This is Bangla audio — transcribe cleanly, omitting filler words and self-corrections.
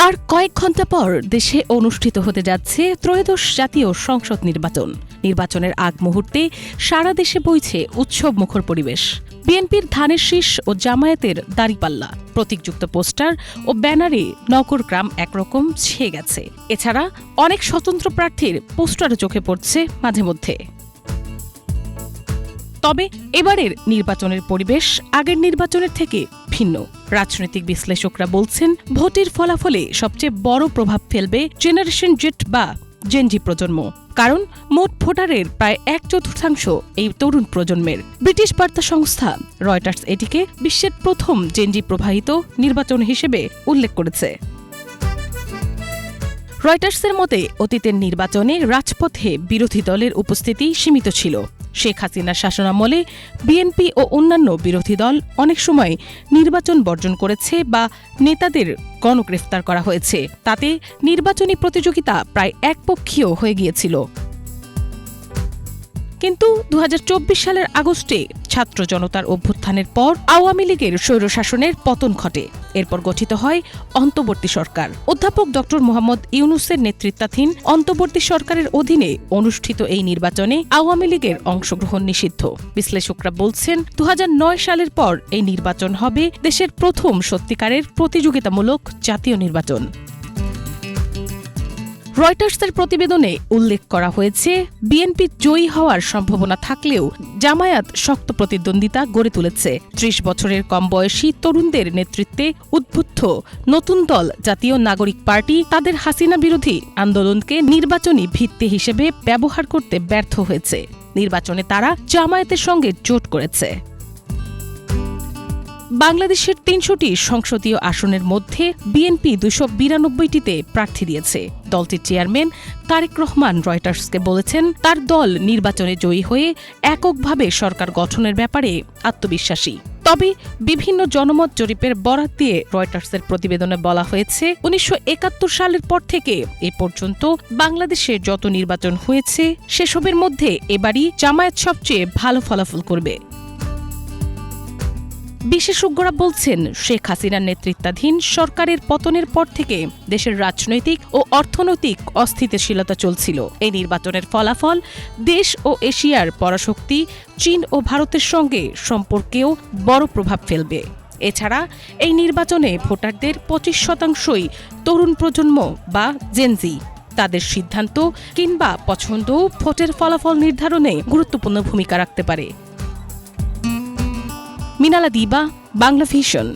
আর কয়েক ঘণ্টা পর দেশে অনুষ্ঠিত হতে যাচ্ছে ত্রয়োদশ জাতীয় সংসদ নির্বাচন। নির্বাচনের আগ মুহূর্তে সারা দেশে বইছে উৎসবমুখর পরিবেশ। বিএনপির ধানের শীষ ও জামায়াতের দাঁড়িপাল্লা, প্রতীকযুক্ত পোস্টার ও ব্যানারে নগর গ্রাম একরকম ছেয়ে গেছে। এছাড়া অনেক স্বতন্ত্র প্রার্থীর পোস্টারও চোখে পড়ছে মাঝে মধ্যে। তবে এবারের নির্বাচনের পরিবেশ আগের নির্বাচনের থেকে ভিন্ন। রাজনৈতিক বিশ্লেষকরা বলছেন, ভোটের ফলাফলে সবচেয়ে বড় প্রভাব ফেলবে জেনারেশন জেড বা জেনজি প্রজন্ম। কারণ মোট ভোটারের প্রায় 1/4 এই তরুণ প্রজন্মের। ব্রিটিশ বার্তা সংস্থা রয়টার্স এটিকে বিশ্বের প্রথম জেনজি প্রবাহিত নির্বাচন হিসেবে উল্লেখ করেছে। রয়টার্সের মতে, অতীতের নির্বাচনে রাজপথে বিরোধী দলের উপস্থিতি সীমিত ছিল। শেখ হাসিনার শাসনামলে বিএনপি ও অন্যান্য বিরোধী দল অনেক সময় নির্বাচন বর্জন করেছে বা নেতাদের গণগ্রেফতার করা হয়েছে। তাতে নির্বাচনী প্রতিযোগিতা প্রায় একপক্ষীয় হয়ে গিয়েছিল। কিন্তু 2024 সালের আগস্টে ছাত্র জনতার অভ্যুত্থানের পর আওয়ামী লীগের স্বৈরশাসনের পতন ঘটে। এরপর গঠিত হয় অন্তর্বর্তী সরকার। অধ্যাপক ড মোহাম্মদ ইউনূসের নেতৃত্বাধীন অন্তর্বর্তী সরকারের অধীনে অনুষ্ঠিত এই নির্বাচনে আওয়ামী লীগের অংশগ্রহণ নিষিদ্ধ। বিশ্লেষকরা বলছেন, 2009 সালের পর এই নির্বাচন হবে দেশের প্রথম সত্যিকারের প্রতিযোগিতামূলক জাতীয় নির্বাচন। রয়টার্সের প্রতিবেদনে উল্লেখ করা হয়েছে, বিএনপি জয়ী হওয়ার সম্ভাবনা থাকলেও জামায়াত শক্ত প্রতিদ্বন্দ্বিতা গড়ে তুলেছে। 30 বছরের কম বয়সী তরুণদের নেতৃত্বে উদ্বুদ্ধ নতুন দল জাতীয় নাগরিক পার্টি তাদের হাসিনা বিরোধী আন্দোলনকে নির্বাচনী ভিত্তি হিসেবে ব্যবহার করতে ব্যর্থ হয়েছে। নির্বাচনে তারা জামায়াতের সঙ্গে জোট করেছে। বাংলাদেশের 300টি সংসদীয় আসনের মধ্যে বিএনপি 292টিতে প্রার্থী দিয়েছে। দলটির চেয়ারম্যান তারেক রহমান রয়টার্সকে বলেছেন, তার দল নির্বাচনে জয়ী হয়ে এককভাবে সরকার গঠনের ব্যাপারে আত্মবিশ্বাসী। তবে বিভিন্ন জনমত জরিপের বরাত দিয়ে রয়টার্সের প্রতিবেদনে বলা হয়েছে, 1971 সালের পর থেকে এ পর্যন্ত বাংলাদেশে যত নির্বাচন হয়েছে সেসবের মধ্যে এবারই জামায়াত সবচেয়ে ভালো ফলাফল করবে। বিশেষজ্ঞরা বলছেন, শেখ হাসিনার নেতৃত্বাধীন সরকারের পতনের পর থেকে দেশের রাজনৈতিক ও অর্থনৈতিক অস্থিতিশীলতা চলছিল। এই নির্বাচনের ফলাফল দেশ ও এশিয়ার পরাশক্তি চীন ও ভারতের সঙ্গে সম্পর্কেও বড় প্রভাব ফেলবে। এছাড়া এই নির্বাচনে ভোটারদের 25%ই তরুণ প্রজন্ম বা জেনজি। তাদের সিদ্ধান্ত কিংবা পছন্দও ভোটের ফলাফল নির্ধারণে গুরুত্বপূর্ণ ভূমিকা রাখতে পারে। মিনালা দিবা, বাংলা ভিশন।